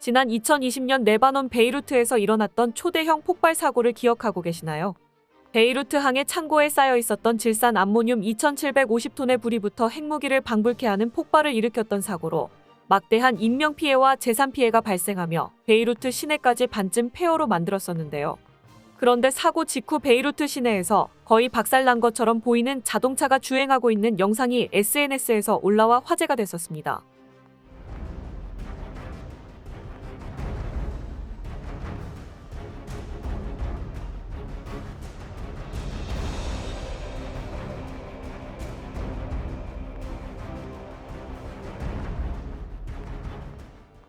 지난 2020년 레바논 베이루트에서 일어났던 초대형 폭발 사고를 기억하고 계시나요? 베이루트 항해 창고에 쌓여 있었던 질산 암모늄 2,750톤의 불이 붙어 핵무기를 방불케 하는 폭발을 일으켰던 사고로 막대한 인명피해와 재산피해가 발생하며 베이루트 시내까지 반쯤 폐허로 만들었었는데요. 그런데 사고 직후 베이루트 시내에서 거의 박살난 것처럼 보이는 자동차가 주행하고 있는 영상이 SNS에서 올라와 화제가 됐었습니다.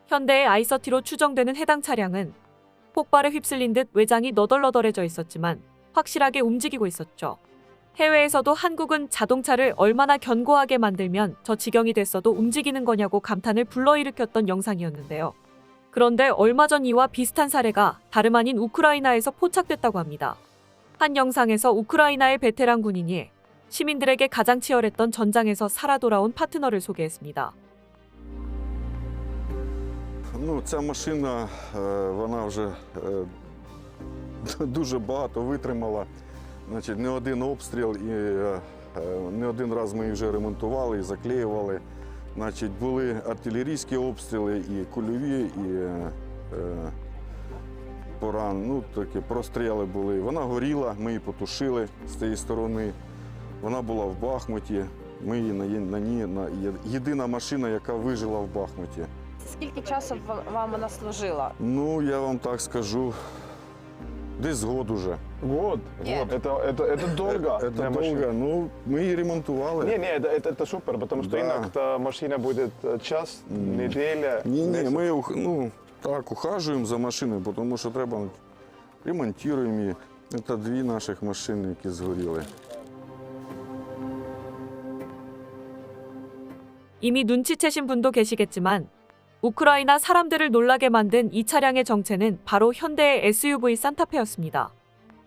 현대의 i30로 추정되는 해당 차량은 폭발에 휩쓸린 듯 외장이 너덜너덜해져 있었지만 확실하게 움직이고 있었죠. 해외에서도 한국은 자동차를 얼마나 견고하게 만들면 저 지경이 됐어도 움직이는 거냐고 감탄을 불러일으켰던 영상이었는데요. 그런데 얼마 전 이와 비슷한 사례가 다름 아닌 우크라이나에서 포착됐다고 합니다. 한 영상에서 우크라이나의 베테랑 군인이 시민들에게 가장 치열했던 전장에서 살아 돌아온 파트너를 소개했습니다. Ця машина, вона вже дуже багато витримала. Значить, не один обстріл і не один раз ми її вже ремонтували і заклеювали. Значить, були артилерійські обстріли, і кульові, і такі простріли були. Вона горіла, ми її потушили з цієї сторони. Вона була в Бахмуті. Ми її на ній єдина машина, яка вижила в Бахмуті. Скільки часу вам вона служила? Я вам так скажу, десь год уже. Год? Нет. Это долго. Это для долго. машины. Мы ее ремонтували. Это супер, потому что Да. иногда машина будет час, неделя. Не, месяц. мы так ухажуємо за машиною, тому що треба ремонтуємо її. Це дві наших машини, які згоріли. 이미 눈치채신 분도 계시겠지만 우크라이나 사람들을 놀라게 만든 이 차량의 정체는 바로 현대의 SUV 산타페였습니다.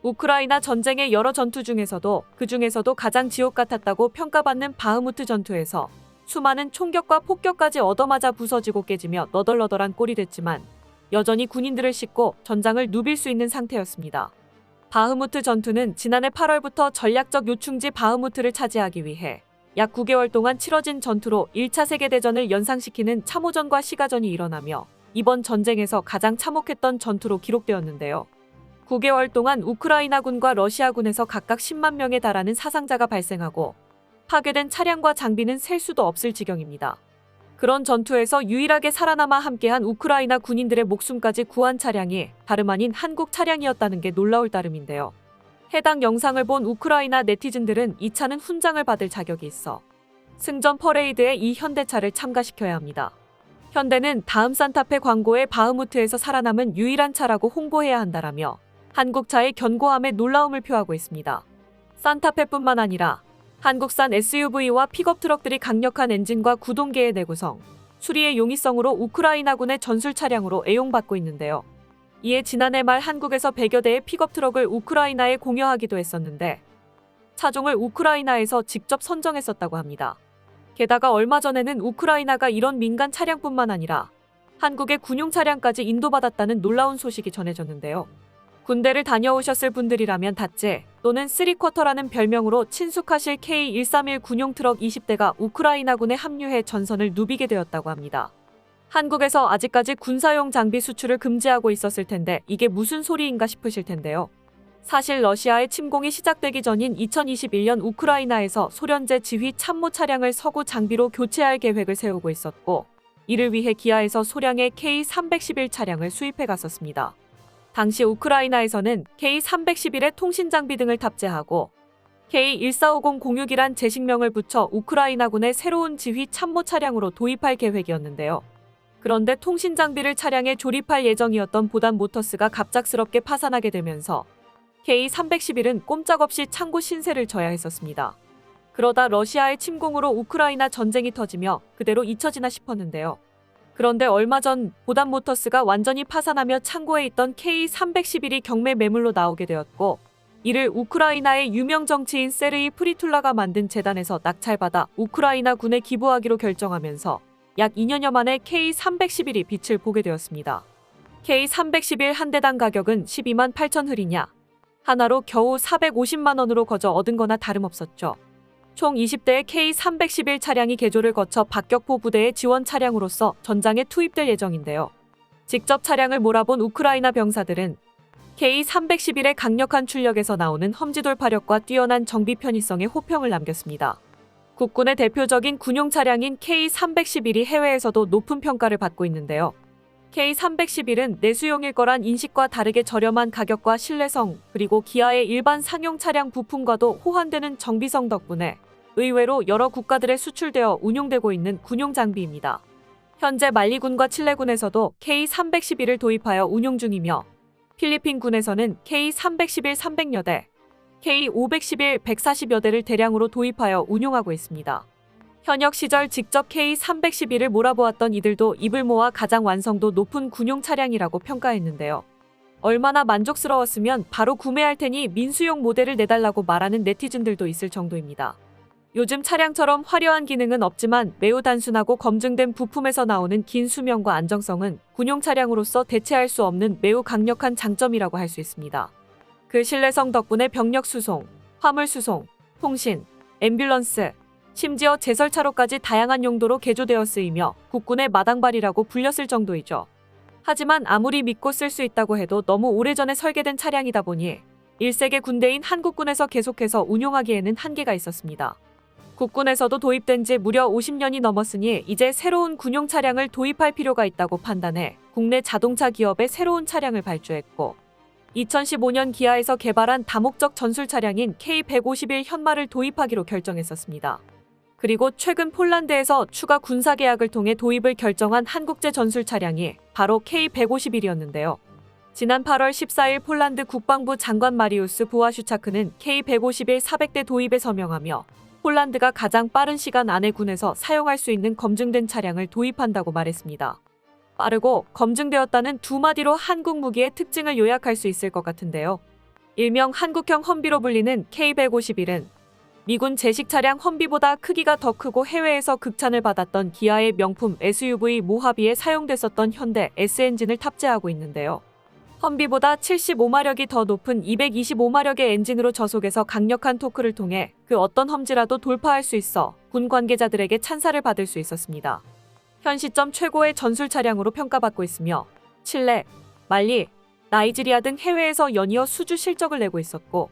우크라이나 전쟁의 여러 전투 중에서도 그중에서도 가장 지옥 같았다고 평가받는 바흐무트 전투에서 수많은 총격과 폭격까지 얻어맞아 부서지고 깨지며 너덜너덜한 꼴이 됐지만 여전히 군인들을 싣고 전장을 누빌 수 있는 상태였습니다. 바흐무트 전투는 지난해 8월부터 전략적 요충지 바흐무트를 차지하기 위해 약 9개월 동안 치러진 전투로 1차 세계대전을 연상시키는 참호전과 시가전이 일어나며 이번 전쟁에서 가장 참혹했던 전투로 기록되었는데요. 9개월 동안 우크라이나군과 러시아군에서 각각 10만 명에 달하는 사상자가 발생하고 파괴된 차량과 장비는 셀 수도 없을 지경입니다. 그런 전투에서 유일하게 살아남아 함께한 우크라이나 군인들의 목숨까지 구한 차량이 다름 아닌 한국 차량이었다는 게 놀라울 따름인데요. 해당 영상을 본 우크라이나 네티즌들은 이 차는 훈장을 받을 자격이 있어 승전 퍼레이드에 이 현대차를 참가시켜야 합니다. 현대는 다음 산타페 광고에 바흐무트에서 살아남은 유일한 차라고 홍보해야 한다라며 한국차의 견고함에 놀라움을 표하고 있습니다. 산타페뿐만 아니라 한국산 SUV와 픽업 트럭들이 강력한 엔진과 구동계의 내구성, 수리의 용이성으로 우크라이나군의 전술 차량으로 애용받고 있는데요. 이에 지난해 말 한국에서 100여 대의 픽업 트럭을 우크라이나에 공여하기도 했었는데 차종을 우크라이나에서 직접 선정했었다고 합니다. 게다가 얼마 전에는 우크라이나가 이런 민간 차량뿐만 아니라 한국의 군용 차량까지 인도받았다는 놀라운 소식이 전해졌는데요. 군대를 다녀오셨을 분들이라면 다째 또는 3쿼터라는 별명으로 친숙하실 K131 군용 트럭 20대가 우크라이나군에 합류해 전선을 누비게 되었다고 합니다. 한국에서 아직까지 군사용 장비 수출을 금지하고 있었을 텐데 이게 무슨 소리인가 싶으실 텐데요. 사실 러시아의 침공이 시작되기 전인 2021년 우크라이나에서 소련제 지휘 참모 차량을 서구 장비로 교체할 계획을 세우고 있었고 이를 위해 기아에서 소량의 K311 차량을 수입해 갔었습니다. 당시 우크라이나에서는 K311에 통신 장비 등을 탑재하고 K1450 공유기란 제식명을 붙여 우크라이나군의 새로운 지휘 참모 차량으로 도입할 계획이었는데요. 그런데 통신 장비를 차량에 조립할 예정이었던 보단 모터스가 갑작스럽게 파산하게 되면서 K311은 꼼짝없이 창고 신세를 져야 했었습니다. 그러다 러시아의 침공으로 우크라이나 전쟁이 터지며 그대로 잊혀지나 싶었는데요. 그런데 얼마 전 보단 모터스가 완전히 파산하며 창고에 있던 K311이 경매 매물로 나오게 되었고 이를 우크라이나의 유명 정치인 세르이 프리툴라가 만든 재단에서 낙찰받아 우크라이나 군에 기부하기로 결정하면서 약 2년여 만에 K311이 빛을 보게 되었습니다. K311 한 대당 가격은 12만 8천 흐리냐. 하나로 겨우 450만 원으로 거저 얻은 거나 다름없었죠. 총 20대의 K311 차량이 개조를 거쳐 박격포 부대의 지원 차량으로서 전장에 투입될 예정인데요. 직접 차량을 몰아본 우크라이나 병사들은 K311의 강력한 출력에서 나오는 험지 돌파력과 뛰어난 정비 편의성에 호평을 남겼습니다. 국군의 대표적인 군용 차량인 K311이 해외에서도 높은 평가를 받고 있는데요. K311은 내수용일 거란 인식과 다르게 저렴한 가격과 신뢰성, 그리고 기아의 일반 상용 차량 부품과도 호환되는 정비성 덕분에 의외로 여러 국가들에 수출되어 운용되고 있는 군용 장비입니다. 현재 말리군과 칠레군에서도 K311을 도입하여 운용 중이며 필리핀군에서는 K311 300여 대, K511 140여 대를 대량으로 도입하여 운용하고 있습니다. 현역 시절 직접 K311을 몰아보았던 이들도 입을 모아 가장 완성도 높은 군용 차량이라고 평가했는데요. 얼마나 만족스러웠으면 바로 구매할 테니 민수용 모델을 내달라고 말하는 네티즌들도 있을 정도입니다. 요즘 차량처럼 화려한 기능은 없지만 매우 단순하고 검증된 부품에서 나오는 긴 수명과 안정성은 군용 차량으로서 대체할 수 없는 매우 강력한 장점이라고 할 수 있습니다. 그 신뢰성 덕분에 병력 수송, 화물 수송, 통신, 앰뷸런스, 심지어 제설차로까지 다양한 용도로 개조되어 쓰이며 국군의 마당발이라고 불렸을 정도이죠. 하지만 아무리 믿고 쓸 수 있다고 해도 너무 오래전에 설계된 차량이다 보니 1세계 군대인 한국군에서 계속해서 운용하기에는 한계가 있었습니다. 국군에서도 도입된 지 무려 50년이 넘었으니 이제 새로운 군용 차량을 도입할 필요가 있다고 판단해 국내 자동차 기업에 새로운 차량을 발주했고 2015년 기아에서 개발한 다목적 전술 차량인 K151 현마를 도입하기로 결정했었습니다. 그리고 최근 폴란드에서 추가 군사 계약을 통해 도입을 결정한 한국제 전술 차량이 바로 K151이었는데요. 지난 8월 14일 폴란드 국방부 장관 마리우스 부아슈차크는 K151 400대 도입에 서명하며 폴란드가 가장 빠른 시간 안에 군에서 사용할 수 있는 검증된 차량을 도입한다고 말했습니다. 빠르고 검증되었다는 두 마디로 한국 무기의 특징을 요약할 수 있을 것 같은데요. 일명 한국형 험비로 불리는 K151은 미군 제식 차량 험비보다 크기가 더 크고 해외에서 극찬을 받았던 기아의 명품 SUV 모하비에 사용됐었던 현대 S 엔진을 탑재하고 있는데요. 험비보다 75마력이 더 높은 225마력의 엔진으로 저속에서 강력한 토크를 통해 그 어떤 험지라도 돌파할 수 있어 군 관계자들에게 찬사를 받을 수 있었습니다. 현 시점 최고의 전술 차량으로 평가받고 있으며 칠레, 말리, 나이지리아 등 해외에서 연이어 수주 실적을 내고 있었고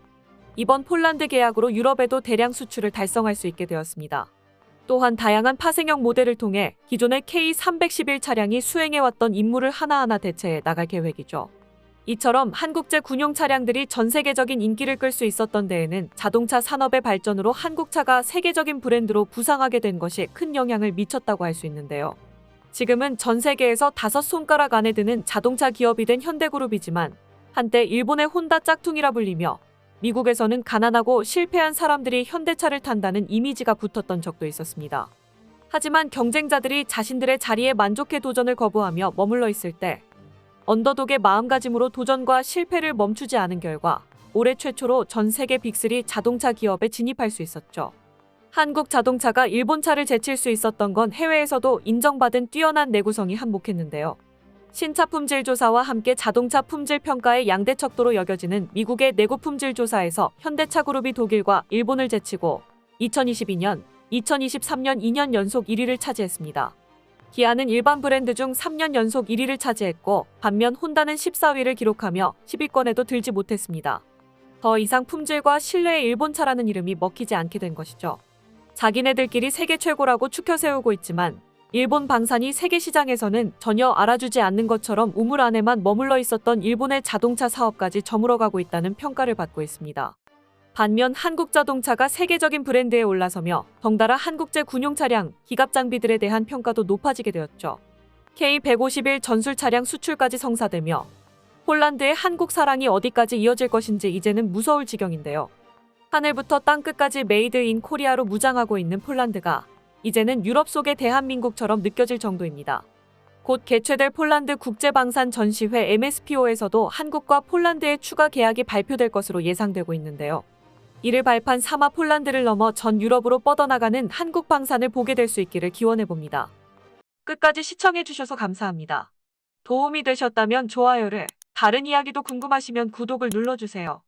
이번 폴란드 계약으로 유럽에도 대량 수출을 달성할 수 있게 되었습니다. 또한 다양한 파생형 모델을 통해 기존의 K311 차량이 수행해왔던 임무를 하나하나 대체해 나갈 계획이죠. 이처럼 한국제 군용 차량들이 전 세계적인 인기를 끌 수 있었던 데에는 자동차 산업의 발전으로 한국차가 세계적인 브랜드로 부상하게 된 것이 큰 영향을 미쳤다고 할 수 있는데요. 지금은 전 세계에서 5손가락 안에 드는 자동차 기업이 된 현대그룹이지만 한때 일본의 혼다 짝퉁이라 불리며 미국에서는 가난하고 실패한 사람들이 현대차를 탄다는 이미지가 붙었던 적도 있었습니다. 하지만 경쟁자들이 자신들의 자리에 만족해 도전을 거부하며 머물러 있을 때 언더독의 마음가짐으로 도전과 실패를 멈추지 않은 결과 올해 최초로 전 세계 빅3 자동차 기업에 진입할 수 있었죠. 한국 자동차가 일본차를 제칠 수 있었던 건 해외에서도 인정받은 뛰어난 내구성이 한몫했는데요. 신차 품질 조사와 함께 자동차 품질 평가의 양대 척도로 여겨지는 미국의 내구 품질 조사에서 현대차 그룹이 독일과 일본을 제치고 2022년, 2023년 2년 연속 1위를 차지했습니다. 기아는 일반 브랜드 중 3년 연속 1위를 차지했고 반면 혼다는 14위를 기록하며 10위권에도 들지 못했습니다. 더 이상 품질과 신뢰의 일본차라는 이름이 먹히지 않게 된 것이죠. 자기네들끼리 세계 최고라고 추켜 세우고 있지만 일본 방산이 세계 시장에서는 전혀 알아주지 않는 것처럼 우물 안에만 머물러 있었던 일본의 자동차 사업까지 저물어가고 있다는 평가를 받고 있습니다. 반면 한국 자동차가 세계적인 브랜드에 올라서며 덩달아 한국제 군용 차량, 기갑 장비들에 대한 평가도 높아지게 되었죠. K151 전술 차량 수출까지 성사되며 폴란드의 한국 사랑이 어디까지 이어질 것인지 이제는 무서울 지경인데요. 하늘부터 땅끝까지 메이드 인 코리아로 무장하고 있는 폴란드가 이제는 유럽 속의 대한민국처럼 느껴질 정도입니다. 곧 개최될 폴란드 국제방산 전시회 MSPO에서도 한국과 폴란드의 추가 계약이 발표될 것으로 예상되고 있는데요. 이를 발판 삼아 폴란드를 넘어 전 유럽으로 뻗어나가는 한국 방산을 보게 될 수 있기를 기원해봅니다. 끝까지 시청해주셔서 감사합니다. 도움이 되셨다면 좋아요를, 다른 이야기도 궁금하시면 구독을 눌러주세요.